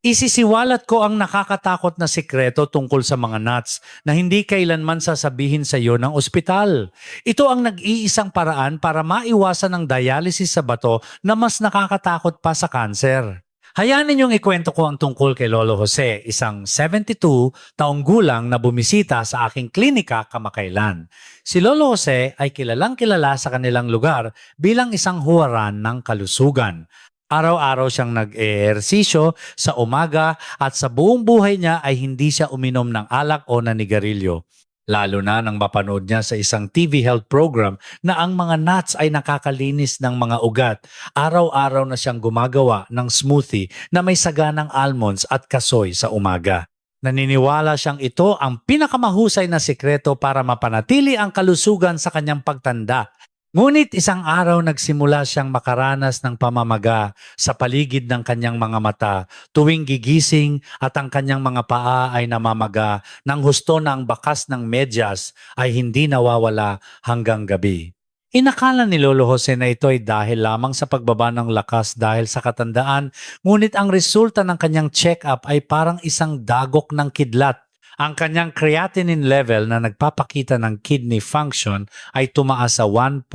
Isisiwalat ko ang nakakatakot na sikreto tungkol sa mga nuts na hindi kailanman sasabihin sa iyo ng ospital. Ito ang nag-iisang paraan para maiwasan ang dialysis sa bato na mas nakakatakot pa sa kanser. Hayaan ninyong ikwento ko ang tungkol kay Lolo Jose, isang 72 taong gulang na bumisita sa aking klinika kamakailan. Si Lolo Jose ay kilalang kilala sa kanilang lugar bilang isang huwaran ng kalusugan. Araw-araw siyang nag-ehersisyo sa umaga at sa buong buhay niya ay hindi siya uminom ng alak o nanigarilyo. Lalo na nang mapanood niya sa isang TV health program na ang mga nuts ay nakakalinis ng mga ugat. Araw-araw na siyang gumagawa ng smoothie na may saganang almonds at kasoy sa umaga. Naniniwala siyang ito ang pinakamahusay na sikreto para mapanatili ang kalusugan sa kanyang pagtanda. Ngunit isang araw nagsimula siyang makaranas ng pamamaga sa paligid ng kanyang mga mata tuwing gigising at ang kanyang mga paa ay namamaga nang husto na ang bakas ng medyas ay hindi nawawala hanggang gabi. Inakala ni Lolo Jose na ito ay dahil lamang sa pagbaba ng lakas dahil sa katandaan, ngunit ang resulta ng kanyang check-up ay parang isang dagok ng kidlat. Ang kanyang creatinine level na nagpapakita ng kidney function ay tumaas sa 1.5.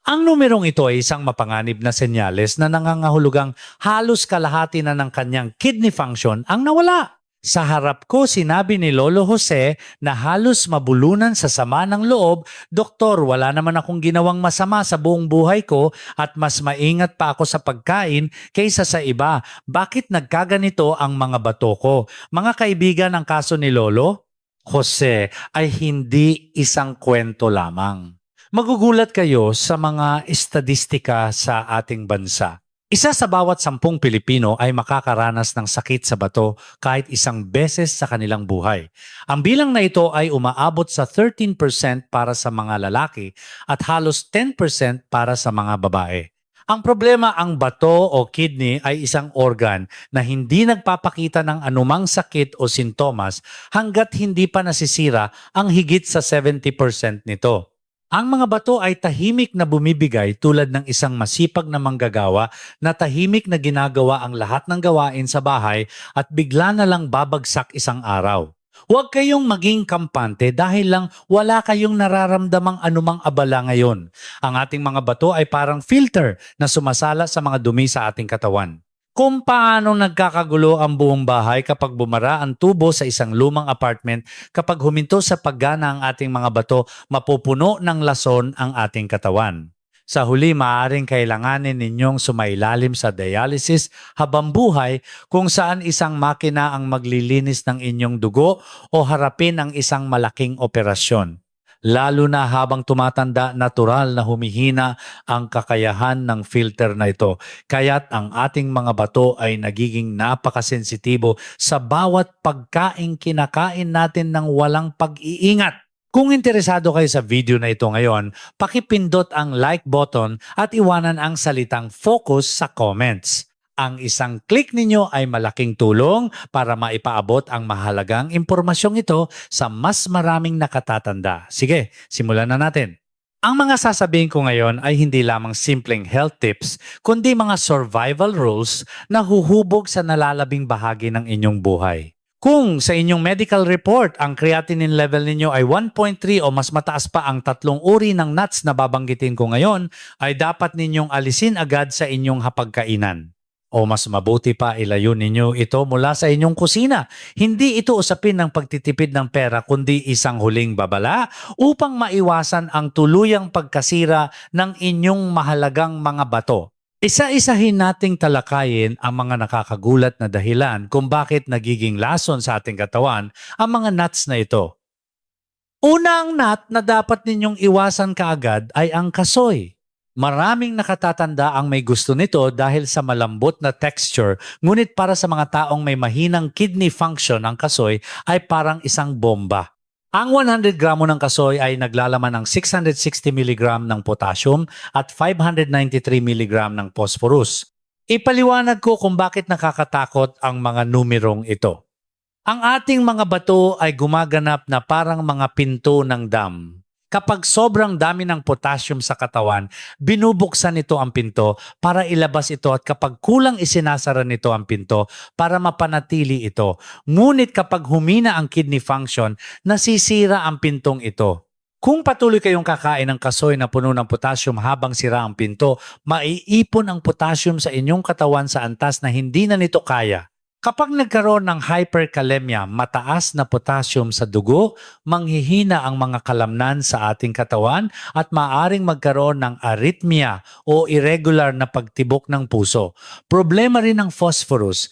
Ang numerong ito ay isang mapanganib na senyales na nangangahulugang halos kalahati na ng kanyang kidney function ang nawala. Sa harap ko sinabi ni Lolo Jose na halos mabulunan sa sama ng loob, "Doktor, wala naman akong ginawang masama sa buong buhay ko at mas maingat pa ako sa pagkain kaysa sa iba. Bakit nagkaganito ang mga bato ko?" Mga kaibigan, ang kaso ni Lolo Jose ay hindi isang kwento lamang. Magugulat kayo sa mga estadistika sa ating bansa. Isa sa bawat 10 Pilipino ay makakaranas ng sakit sa bato kahit isang beses sa kanilang buhay. Ang bilang na ito ay umaabot sa 13% para sa mga lalaki at halos 10% para sa mga babae. Ang problema, ang bato o kidney ay isang organ na hindi nagpapakita ng anumang sakit o sintomas hanggat hindi pa nasisira ang higit sa 70% nito. Ang mga bato ay tahimik na bumibigay tulad ng isang masipag na manggagawa na tahimik na ginagawa ang lahat ng gawain sa bahay at bigla na lang babagsak isang araw. Huwag kayong maging kampante dahil lang wala kayong nararamdamang anumang abala ngayon. Ang ating mga bato ay parang filter na sumasala sa mga dumi sa ating katawan. Kung paano nagkakagulo ang buong bahay kapag bumara ang tubo sa isang lumang apartment, kapag huminto sa paggana ang ating mga bato, mapupuno ng lason ang ating katawan. Sa huli, maaaring kailanganin ninyong sumailalim sa dialysis habang buhay kung saan isang makina ang maglilinis ng inyong dugo o harapin ang isang malaking operasyon. Lalo na habang tumatanda, natural na humihina ang kakayahan ng filter na ito. Kaya't ang ating mga bato ay nagiging napakasensitibo sa bawat pagkaing kinakain natin ng walang pag-iingat. Kung interesado kayo sa video na ito ngayon, pakipindot ang like button at iwanan ang salitang focus sa comments. Ang isang click ninyo ay malaking tulong para maipaabot ang mahalagang impormasyong ito sa mas maraming nakatatanda. Sige, simulan na natin. Ang mga sasabihin ko ngayon ay hindi lamang simpleng health tips, kundi mga survival rules na huhubog sa nalalabing bahagi ng inyong buhay. Kung sa inyong medical report ang creatinine level ninyo ay 1.3 o mas mataas pa ang 3 uri ng nuts na babanggitin ko ngayon, ay dapat ninyong alisin agad sa inyong hapagkainan. O mas mabuti pa, ilayo ninyo ito mula sa inyong kusina. Hindi ito usapin ng pagtitipid ng pera kundi isang huling babala upang maiwasan ang tuluyang pagkasira ng inyong mahalagang mga bato. Isa-isahin nating talakayin ang mga nakakagulat na dahilan kung bakit nagiging lason sa ating katawan ang mga nuts na ito. Una, ang nut na dapat ninyong iwasan kaagad ay ang kasoy. Maraming nakatatanda ang may gusto nito dahil sa malambot na texture, ngunit para sa mga taong may mahinang kidney function, ang kasoy ay parang isang bomba. Ang 100 gramo ng kasoy ay naglalaman ng 660 mg ng potassium at 593 mg ng phosphorus. Ipaliwanag ko kung bakit nakakatakot ang mga numerong ito. Ang ating mga bato ay gumaganap na parang mga pinto ng dam. Kapag sobrang dami ng potassium sa katawan, binubuksan nito ang pinto para ilabas ito at kapag kulang isinasara nito ang pinto para mapanatili ito. Ngunit kapag humina ang kidney function, nasisira ang pintong ito. Kung patuloy kayong kakain ng kasoy na puno ng potassium habang sira ang pinto, maiipon ang potassium sa inyong katawan sa antas na hindi na nito kaya. Kapag nagkaroon ng hyperkalemia, mataas na potassium sa dugo, manghihina ang mga kalamnan sa ating katawan at maaring magkaroon ng arrhythmia o irregular na pagtibok ng puso. Problema rin ang phosphorus.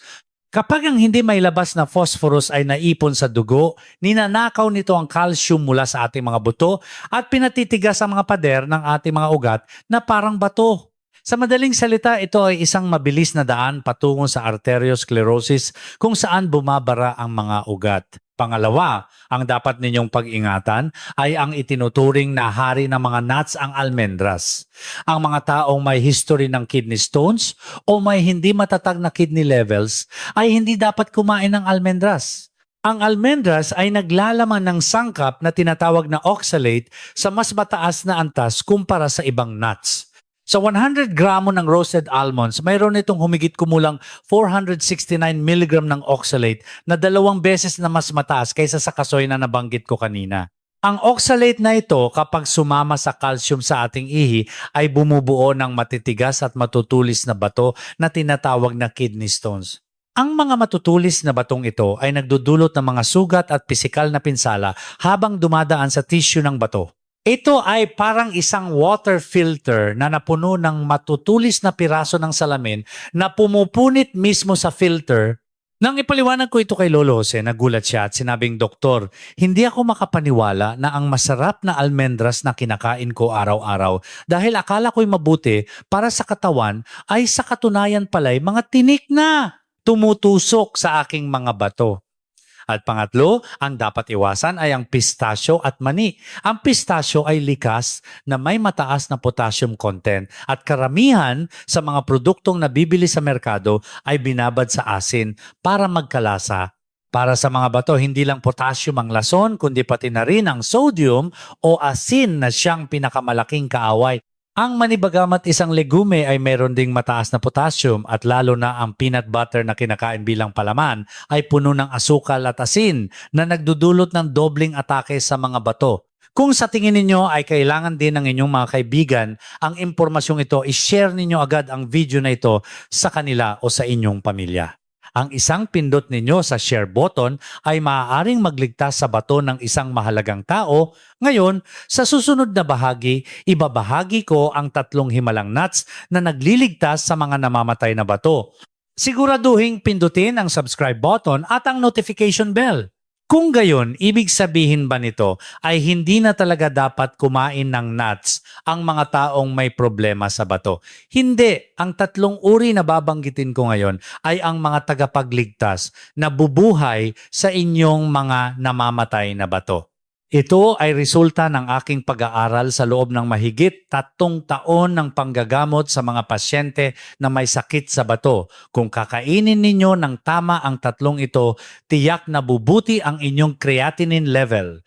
Kapag ang hindi may labas na phosphorus ay naipon sa dugo, ninanakaw nito ang calcium mula sa ating mga buto at pinatitigas ang mga pader ng ating mga ugat na parang bato. Sa madaling salita, ito ay isang mabilis na daan patungo sa arteriosclerosis kung saan bumabara ang mga ugat. Pangalawa, ang dapat ninyong pag-ingatan ay ang itinuturing na hari ng mga nuts ang almendras. Ang mga taong may history ng kidney stones o may hindi matatag na kidney levels ay hindi dapat kumain ng almendras. Ang almendras ay naglalaman ng sangkap na tinatawag na oxalate sa mas mataas na antas kumpara sa ibang nuts. Sa 100 gramo ng roasted almonds, mayroon itong humigit kumulang 469 mg ng oxalate na 2 beses na mas mataas kaysa sa kasoy na nabanggit ko kanina. Ang oxalate na ito kapag sumama sa calcium sa ating ihi ay bumubuo ng matitigas at matutulis na bato na tinatawag na kidney stones. Ang mga matutulis na batong ito ay nagdudulot ng mga sugat at pisikal na pinsala habang dumadaan sa tissue ng bato. Ito ay parang isang water filter na napuno ng matutulis na piraso ng salamin na pumupunit mismo sa filter. Nang ipaliwanag ko ito kay Lolo Jose, nagulat siya at sinabing, "Doktor, hindi ako makapaniwala na ang masarap na almendras na kinakain ko araw-araw dahil akala ko'y mabuti para sa katawan ay sa katunayan pala'y mga tinik na tumutusok sa aking mga bato." At pangatlo, ang dapat iwasan ay ang pistasyo at mani. Ang pistasyo ay likas na may mataas na potassium content at karamihan sa mga produktong nabibili sa merkado ay binabad sa asin para magkalasa. Para sa mga bato, hindi lang potassium ang lason kundi pati na rin ang sodium o asin na siyang pinakamalaking kaaway. Ang mani bagamat isang legume ay meron ding mataas na potassium at lalo na ang peanut butter na kinakain bilang palaman ay puno ng asukal at asin na nagdudulot ng dobling atake sa mga bato. Kung sa tingin ninyo ay kailangan din ng inyong mga kaibigan ang impormasyong ito, i-share ninyo agad ang video na ito sa kanila o sa inyong pamilya. Ang isang pindot ninyo sa share button ay maaaring magligtas sa bato ng isang mahalagang tao. Ngayon, sa susunod na bahagi, ibabahagi ko ang 3 himalang nuts na nagliligtas sa mga namamatay na bato. Siguraduhin pindutin ang subscribe button at ang notification bell. Kung gayon, ibig sabihin ba nito ay hindi na talaga dapat kumain ng nuts ang mga taong may problema sa bato? Hindi. Ang 3 uri na babanggitin ko ngayon ay ang mga tagapagligtas na bubuhay sa inyong mga namamatay na bato. Ito ay resulta ng aking pag-aaral sa loob ng mahigit 3 taon ng panggagamot sa mga pasyente na may sakit sa bato. Kung kakainin ninyo ng tama ang 3 ito, tiyak na bubuti ang inyong creatinine level.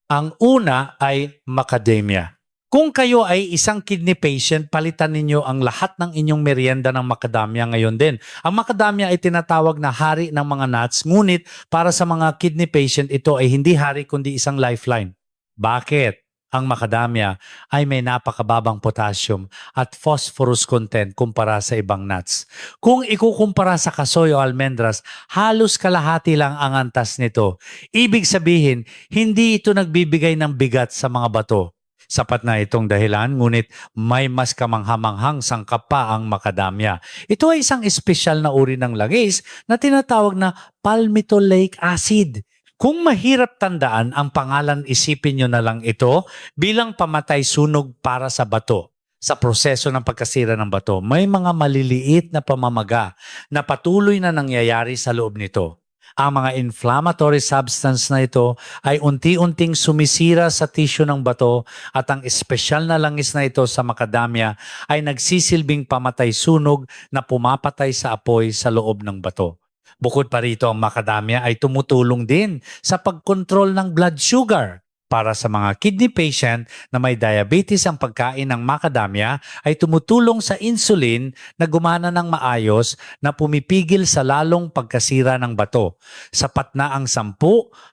Ang una ay macadamia. Kung kayo ay isang kidney patient, palitan ninyo ang lahat ng inyong merienda ng macadamia ngayon din. Ang macadamia ay tinatawag na hari ng mga nuts, ngunit para sa mga kidney patient, ito ay hindi hari kundi isang lifeline. Bakit? Ang macadamia ay may napakababang potassium at phosphorus content kumpara sa ibang nuts. Kung ikukumpara sa kasoy o almendras, halos kalahati lang ang antas nito. Ibig sabihin, hindi ito nagbibigay ng bigat sa mga bato. Sapat na itong dahilan, ngunit may mas kamanghamanghang sangkap pa ang macadamia. Ito ay isang espesyal na uri ng langis na tinatawag na palmitoleic acid. Kung mahirap tandaan ang pangalan, isipin nyo na lang ito bilang pamatay sunog para sa bato. Sa proseso ng pagkasira ng bato, may mga maliliit na pamamaga na patuloy na nangyayari sa loob nito. Ang mga inflammatory substance na ito ay unti-unting sumisira sa tissue ng bato at ang espesyal na langis na ito sa macadamia ay nagsisilbing pamatay sunog na pumapatay sa apoy sa loob ng bato. Bukod pa rito, ang macadamia ay tumutulong din sa pagkontrol ng blood sugar. Para sa mga kidney patient na may diabetes, ang pagkain ng macadamia ay tumutulong sa insulin na gumana ng maayos na pumipigil sa lalong pagkasira ng bato. Sapat na ang 10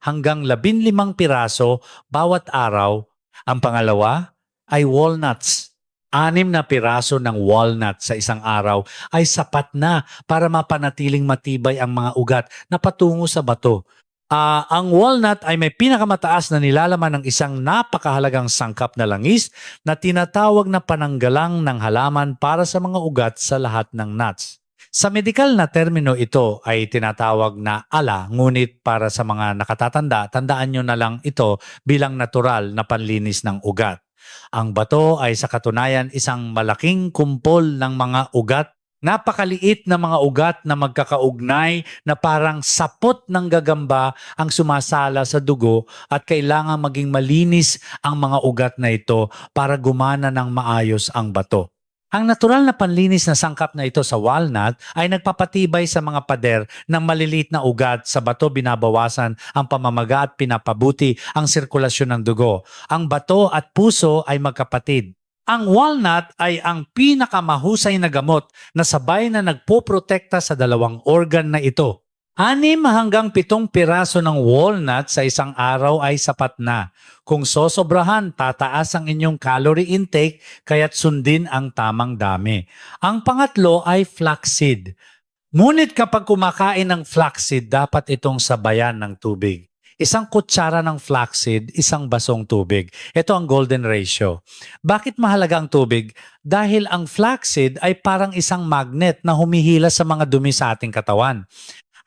hanggang 15 piraso bawat araw. Ang pangalawa ay walnuts. 6 na piraso ng walnut sa isang araw ay sapat na para mapanatiling matibay ang mga ugat na patungo sa bato. Ang walnut ay may pinakamataas na nilalaman ng isang napakahalagang sangkap na langis na tinatawag na pananggalang ng halaman para sa mga ugat sa lahat ng nuts. Sa medikal na termino ito ay tinatawag na ala, ngunit para sa mga nakatatanda, tandaan nyo na lang ito bilang natural na panlinis ng ugat. Ang bato ay sa katunayan isang malaking kumpol ng mga ugat. Napakaliit na mga ugat na magkakaugnay na parang sapot ng gagamba ang sumasala sa dugo at kailangan maging malinis ang mga ugat na ito para gumana ng maayos ang bato. Ang natural na panlinis na sangkap na ito sa walnut ay nagpapatibay sa mga pader ng maliliit na ugat sa bato, binabawasan ang pamamaga at pinapabuti ang sirkulasyon ng dugo. Ang bato at puso ay magkapatid. Ang walnut ay ang pinakamahusay na gamot na sabay na nagpoprotekta sa dalawang organ na ito. 6 hanggang 7 piraso ng walnut sa isang araw ay sapat na. Kung sosobrahan, tataas ang inyong calorie intake kaya't sundin ang tamang dami. Ang pangatlo ay flaxseed. Ngunit kapag kumakain ng flaxseed, dapat itong sabayan ng tubig. 1 kutsara ng flaxseed, 1 basong tubig. Ito ang golden ratio. Bakit mahalaga ang tubig? Dahil ang flaxseed ay parang isang magnet na humihila sa mga dumi sa ating katawan.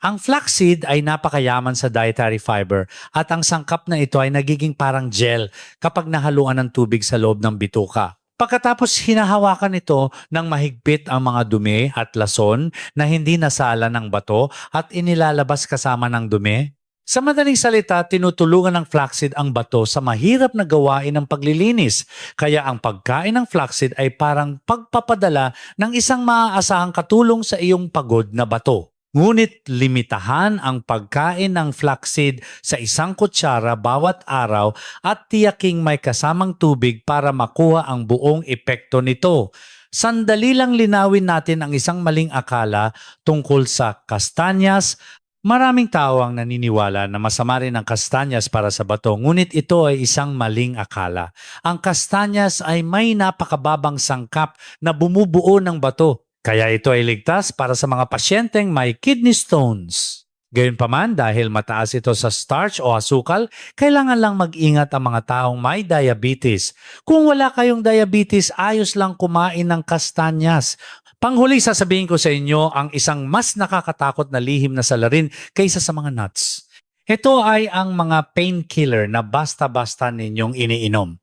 Ang flaxseed ay napakayaman sa dietary fiber at ang sangkap na ito ay nagiging parang gel kapag nahaluan ng tubig sa loob ng bituka. Pagkatapos hinahawakan ito ng mahigpit ang mga dumi at lason na hindi nasala ng bato at inilalabas kasama ng dumi. Sa madaling salita, tinutulungan ng flaxseed ang bato sa mahirap na gawain ng paglilinis. Kaya ang pagkain ng flaxseed ay parang pagpapadala ng isang maaasahang katulong sa iyong pagod na bato. Ngunit limitahan ang pagkain ng flaxseed sa 1 kutsara bawat araw at tiyaking may kasamang tubig para makuha ang buong epekto nito. Sandali lang linawin natin ang isang maling akala tungkol sa kastanyas. Maraming tao ang naniniwala na masama rin ang kastanyas para sa bato, ngunit ito ay isang maling akala. Ang kastanyas ay may napakababang sangkap na bumubuo ng bato, kaya ito ay ligtas para sa mga pasyenteng may kidney stones. Gayunpaman, dahil mataas ito sa starch o asukal, kailangan lang mag-ingat ang mga taong may diabetes. Kung wala kayong diabetes, ayos lang kumain ng kastanyas. Panghuli, sasabihin ko sa inyo ang isang mas nakakatakot na lihim na salarin kaysa sa mga nuts. Ito ay ang mga painkiller na basta-basta ninyong iniinom.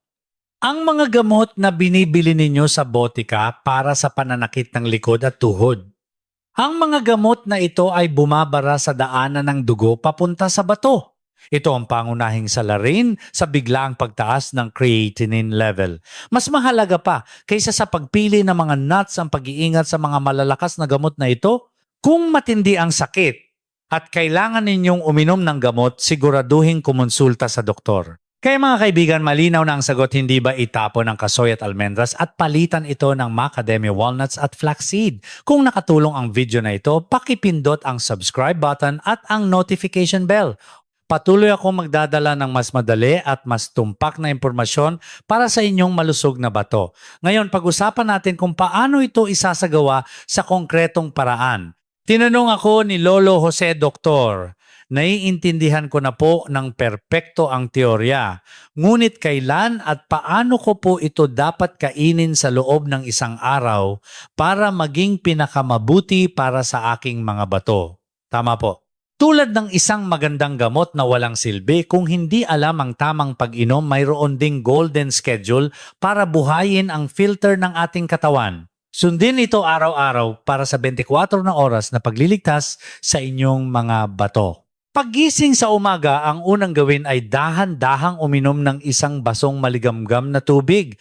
Ang mga gamot na binibili ninyo sa botika para sa pananakit ng likod at tuhod. Ang mga gamot na ito ay bumabara sa daanan ng dugo papunta sa bato. Ito ang pangunahing salarin sa biglaang pagtaas ng creatinine level. Mas mahalaga pa kaysa sa pagpili ng mga nuts ang pag-iingat sa mga malalakas na gamot na ito. Kung matindi ang sakit at kailangan ninyong uminom ng gamot, siguraduhin kumonsulta sa doktor. Kaya mga kaibigan, malinaw na ang sagot, hindi ba itapon ang kasoy at almendras at palitan ito ng macadamia walnuts at flaxseed. Kung nakatulong ang video na ito, pakipindot ang subscribe button at ang notification bell. Patuloy akong magdadala ng mas madali at mas tumpak na impormasyon para sa inyong malusog na bato. Ngayon, pag-usapan natin kung paano ito isasagawa sa konkretong paraan. Tinanong ako ni Lolo Jose Doktor. Naiintindihan ko na po ng perpekto ang teorya. Ngunit kailan at paano ko po ito dapat kainin sa loob ng 1 araw para maging pinakamabuti para sa aking mga bato? Tama po. Tulad ng isang magandang gamot na walang silbi, kung hindi alam ang tamang pag-inom, mayroon ding golden schedule para buhayin ang filter ng ating katawan. Sundin ito araw-araw para sa 24 na oras na pagliligtas sa inyong mga bato. Paggising sa umaga, ang unang gawin ay dahan-dahang uminom ng 1 basong maligamgam na tubig.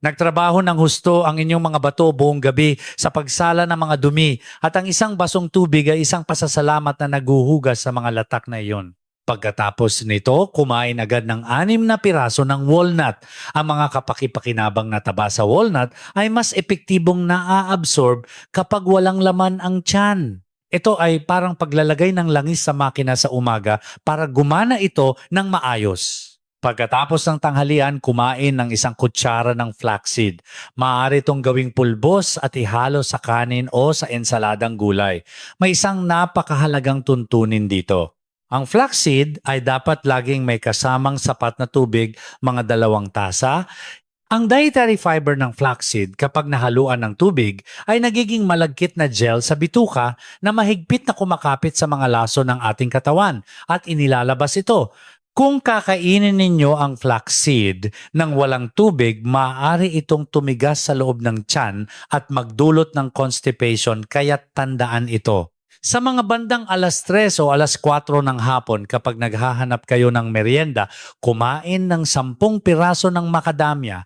Nagtrabaho ng husto ang inyong mga bato buong gabi sa pagsala ng mga dumi at ang 1 basong tubig ay isang pasasalamat na naguhugas sa mga latak na iyon. Pagkatapos nito, kumain agad ng 6 na piraso ng walnut. Ang mga kapaki-pakinabang na taba sa walnut ay mas epektibong naa-absorb kapag walang laman ang tiyan. Ito ay parang paglalagay ng langis sa makina sa umaga para gumana ito ng maayos. Pagkatapos ng tanghalian, kumain ng 1 kutsara ng flaxseed. Maaari itong gawing pulbos at ihalo sa kanin o sa ensaladang gulay. May isang napakahalagang tuntunin dito. Ang flaxseed ay dapat laging may kasamang sapat na tubig, mga 2 tasa. Ang dietary fiber ng flaxseed kapag nahaluan ng tubig ay nagiging malagkit na gel sa bituka na mahigpit na kumakapit sa mga laso ng ating katawan at inilalabas ito. Kung kakainin ninyo ang flaxseed ng walang tubig, maaari itong tumigas sa loob ng tiyan at magdulot ng constipation, kaya tandaan ito. Sa mga bandang 3:00 o 4:00 ng hapon kapag naghahanap kayo ng merienda, kumain ng 10 piraso ng macadamia.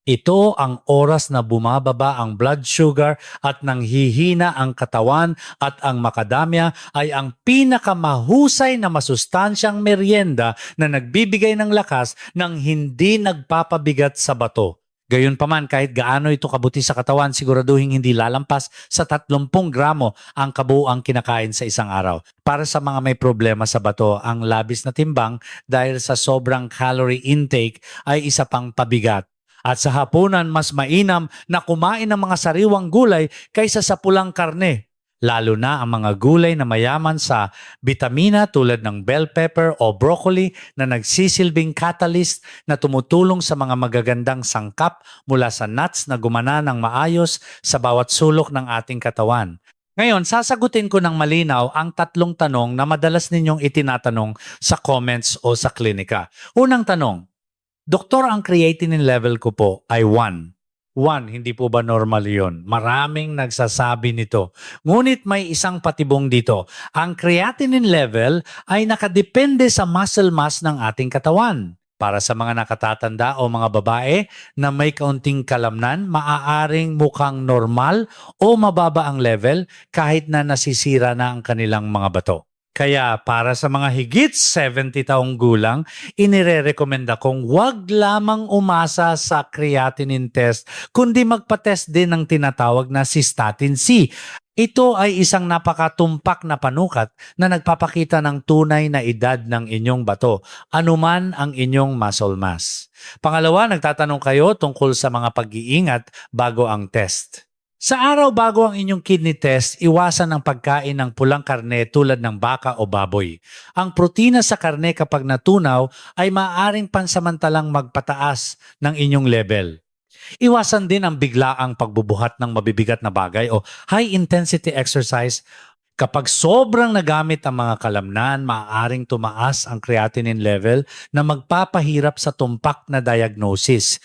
Ito ang oras na bumababa ang blood sugar at nanghihina ang katawan, at ang macadamia ay ang pinakamahusay na masustansyang merienda na nagbibigay ng lakas ng hindi nagpapabigat sa bato. Gayunpaman, kahit gaano ito kabuti sa katawan, siguraduhin hindi lalampas sa 30 gramo ang kabuuang kinakain sa isang araw. Para sa mga may problema sa bato, ang labis na timbang dahil sa sobrang calorie intake ay isa pang pabigat. At sa hapunan, mas mainam na kumain ng mga sariwang gulay kaysa sa pulang karne. Lalo na ang mga gulay na mayaman sa bitamina tulad ng bell pepper o broccoli na nagsisilbing catalyst na tumutulong sa mga magagandang sangkap mula sa nuts na gumana ng maayos sa bawat sulok ng ating katawan. Ngayon, sasagutin ko ng malinaw ang 3 tanong na madalas ninyong itinatanong sa comments o sa klinika. Unang tanong, Doktor, ang creatinine level ko po ay 1. 1, hindi po ba normal yun? Maraming nagsasabi nito. Ngunit may isang patibong dito. Ang creatinine level ay nakadepende sa muscle mass ng ating katawan. Para sa mga nakatatanda o mga babae na may kaunting kalamnan, maaaring mukhang normal o mababa ang level kahit na nasisira na ang kanilang mga bato. Kaya para sa mga higit 70 taong gulang, inirerekomenda kong huwag lamang umasa sa creatinine test, kundi magpa-test din ng tinatawag na cystatin C. Ito ay isang napakatumpak na panukat na nagpapakita ng tunay na edad ng inyong bato, anuman ang inyong muscle mass. Pangalawa, nagtatanong kayo tungkol sa mga pag-iingat bago ang test. Sa araw bago ang inyong kidney test, iwasan ang pagkain ng pulang karne tulad ng baka o baboy. Ang protina sa karne kapag natunaw ay maaaring pansamantalang magpataas ng inyong level. Iwasan din ang biglaang pagbubuhat ng mabibigat na bagay o high-intensity exercise. Kapag sobrang nagamit ang mga kalamnan, maaaring tumaas ang creatinine level na magpapahirap sa tumpak na diagnosis.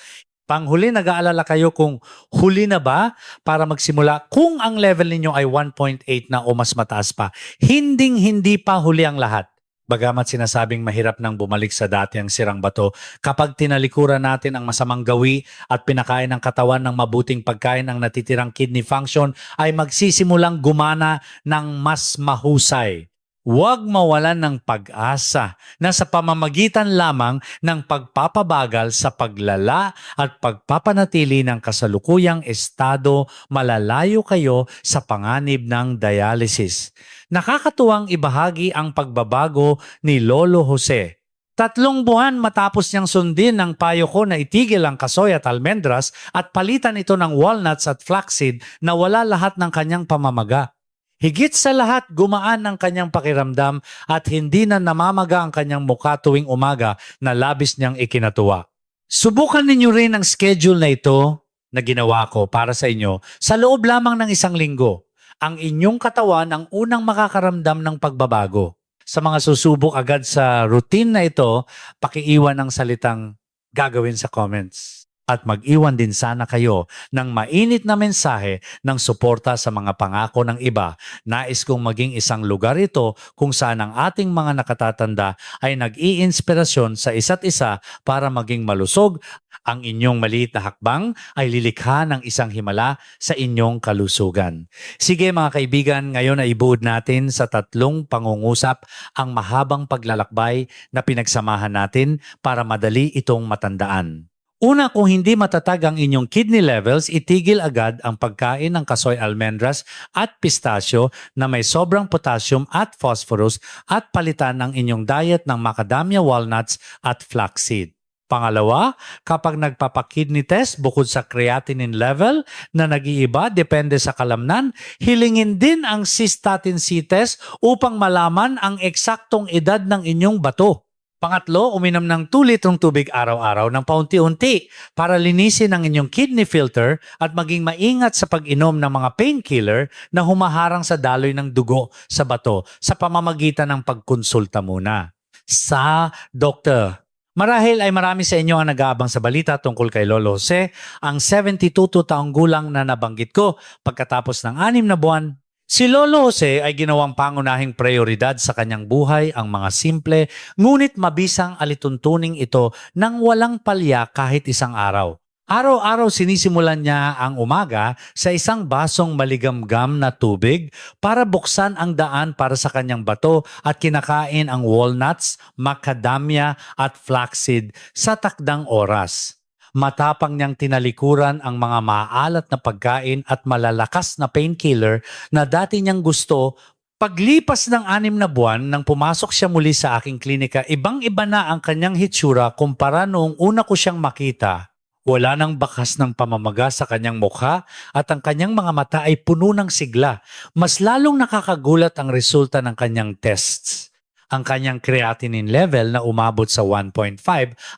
Panghuli, nag-aalala kayo kung huli na ba para magsimula kung ang level ninyo ay 1.8 na o mas mataas pa. Hindi pa huli ang lahat. Bagamat sinasabing mahirap nang bumalik sa dati ang sirang bato, kapag tinalikuran natin ang masamang gawi at pinakain ng katawan ng mabuting pagkain, ang natitirang kidney function ay magsisimulang gumana ng mas mahusay. Huwag mawalan ng pag-asa na sa pamamagitan lamang ng pagpapabagal sa paglala at pagpapanatili ng kasalukuyang estado, malalayo kayo sa panganib ng dialysis. Nakakatuwang ibahagi ang pagbabago ni Lolo Jose. 3 buwan matapos niyang sundin ang payo ko na itigil ang kasoy at almendras at palitan ito ng walnuts at flaxseed, na wala lahat ng kanyang pamamaga. Higit sa lahat, gumaan ang kanyang pakiramdam at hindi na namamaga ang kanyang mukha tuwing umaga na labis niyang ikinatuwa. Subukan ninyo rin ang schedule na ito na ginawa ko para sa inyo sa loob lamang ng 1 linggo. Ang inyong katawan ang unang makakaramdam ng pagbabago. Sa mga susubok agad sa routine na ito, pakiiwan ng salitang gagawin sa comments. At mag-iwan din sana kayo ng mainit na mensahe ng suporta sa mga pangako ng iba. Nais kong maging isang lugar ito kung saan ang ating mga nakatatanda ay nag-iinspirasyon sa isa't isa para maging malusog Ang inyong maliit na hakbang ay lilikha ng isang himala sa inyong kalusugan. Sige mga kaibigan, ngayon ay ibuod natin sa 3 pangungusap ang mahabang paglalakbay na pinagsamahan natin para madali itong matandaan. Una, kung hindi matatag ang inyong kidney levels, itigil agad ang pagkain ng kasoy almendras at pistasyo na may sobrang potassium at phosphorus at palitan ng inyong diet ng macadamia walnuts at flaxseed. Pangalawa, kapag nagpapakidney test bukod sa creatinine level na nag-iiba depende sa kalamnan, hilingin din ang cystatin C test upang malaman ang eksaktong edad ng inyong bato. Pangatlo, uminom ng 2 litrong tubig araw-araw ng paunti-unti para linisin ang inyong kidney filter at maging maingat sa pag-inom ng mga painkiller na humaharang sa daloy ng dugo sa bato sa pamamagitan ng pagkonsulta muna sa doktor. Marahil ay marami sa inyo ang nag-aabang sa balita tungkol kay Lolo Jose, ang 72 taong gulang na nabanggit ko pagkatapos ng 6 na buwan. Si Lolo Jose ay ginawang pangunahing prioridad sa kanyang buhay ang mga simple ngunit mabisang alituntuning ito nang walang palya kahit isang araw. Araw-araw sinisimulan niya ang umaga sa isang basong maligamgam na tubig para buksan ang daan para sa kanyang bato at kinakain ang walnuts, macadamia at flaxseed sa takdang oras. Matapang niyang tinalikuran ang mga maalat na pagkain at malalakas na painkiller na dati niyang gusto. Paglipas ng 6 na buwan nang pumasok siya muli sa aking klinika, ibang-iba na ang kanyang hitsura kumpara noong una ko siyang makita. Wala nang bakas ng pamamaga sa kanyang mukha at ang kanyang mga mata ay puno ng sigla. Mas lalong nakakagulat ang resulta ng kanyang tests. Ang kanyang creatinine level na umabot sa 1.5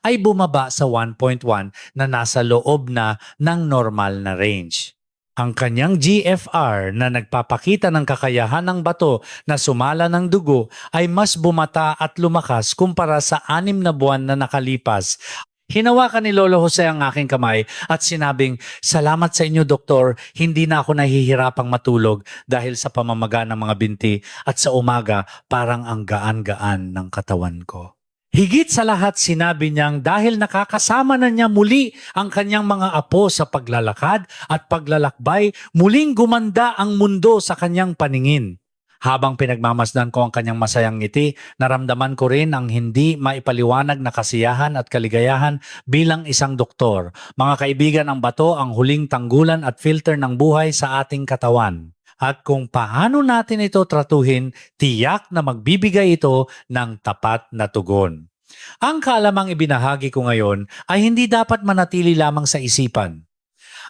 ay bumaba sa 1.1 na nasa loob na ng normal na range. Ang kanyang GFR na nagpapakita ng kakayahan ng bato na sumala ng dugo ay mas bumata at lumakas kumpara sa 6 na buwan na nakalipas. Hinawakan ni Lolo Jose ang aking kamay at sinabing, "Salamat sa inyo, Doktor. Hindi na ako nahihirapang matulog dahil sa pamamaga ng mga binti at sa umaga parang ang gaan-gaan ng katawan ko." Higit sa lahat sinabi niyang dahil nakakasama na niya muli ang kanyang mga apo sa paglalakad at paglalakbay, muling gumanda ang mundo sa kanyang paningin. Habang pinagmamasdan ko ang kanyang masayang ngiti, naramdaman ko rin ang hindi maipaliwanag na kasiyahan at kaligayahan bilang isang doktor. Mga kaibigan, ang bato ang huling tanggulan at filter ng buhay sa ating katawan. At kung paano natin ito tratuhin, tiyak na magbibigay ito ng tapat na tugon. Ang kaalamang ibinahagi ko ngayon ay hindi dapat manatili lamang sa isipan.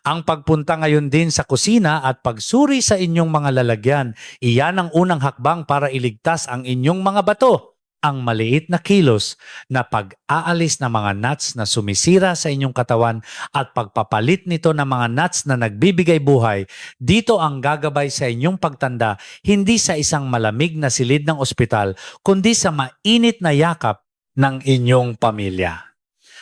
Ang pagpunta ngayon din sa kusina at pagsuri sa inyong mga lalagyan, iyan ang unang hakbang para iligtas ang inyong mga bato. Ang maliit na kilos na pag-aalis ng mga nuts na sumisira sa inyong katawan at pagpapalit nito ng mga nuts na nagbibigay buhay, dito ang gagabay sa inyong pagtanda, hindi sa isang malamig na silid ng ospital, kundi sa mainit na yakap ng inyong pamilya.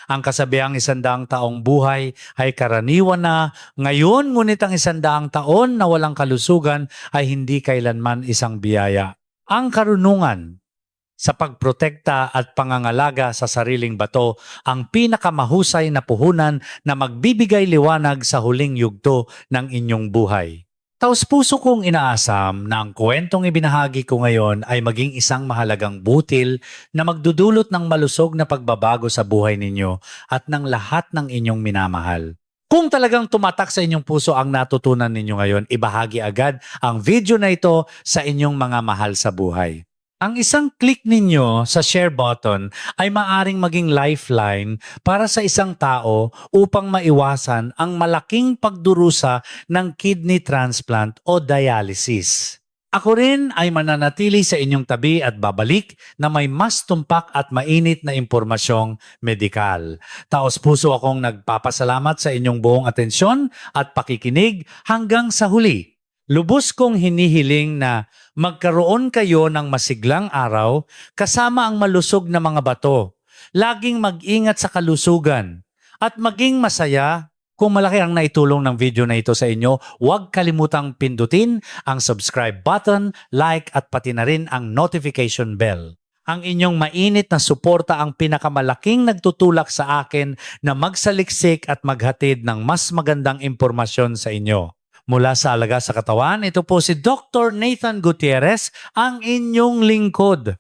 Ang kasabihang 100 taong buhay ay karaniwan na ngayon, ngunit ang 100 taon na walang kalusugan ay hindi kailanman isang biyaya. Ang karunungan sa pagprotekta at pangangalaga sa sariling bato ang pinakamahusay na puhunan na magbibigay liwanag sa huling yugto ng inyong buhay. Taos-puso kong inaasam na ang kwentong ibinahagi ko ngayon ay maging isang mahalagang butil na magdudulot ng malusog na pagbabago sa buhay ninyo at ng lahat ng inyong minamahal. Kung talagang tumatak sa inyong puso ang natutunan ninyo ngayon, ibahagi agad ang video na ito sa inyong mga mahal sa buhay. Ang isang click ninyo sa share button ay maaring maging lifeline para sa isang tao upang maiwasan ang malaking pagdurusa ng kidney transplant o dialysis. Ako rin ay mananatili sa inyong tabi at babalik na may mas tumpak at mainit na impormasyong medikal. Taos-puso akong nagpapasalamat sa inyong buong atensyon at pakikinig hanggang sa huli. Lubos kong hinihiling na magkaroon kayo ng masiglang araw kasama ang malusog na mga bato. Laging mag-ingat sa kalusugan at maging masaya. Kung malaki ang naitulong ng video na ito sa inyo, huwag kalimutang pindutin ang subscribe button, like at pati na rin ang notification bell. Ang inyong mainit na suporta ang pinakamalaking nagtutulak sa akin na magsaliksik at maghatid ng mas magandang impormasyon sa inyo. Mula sa Alaga sa Katawan, ito po si Dr. Nathan Gutierrez, ang inyong lingkod.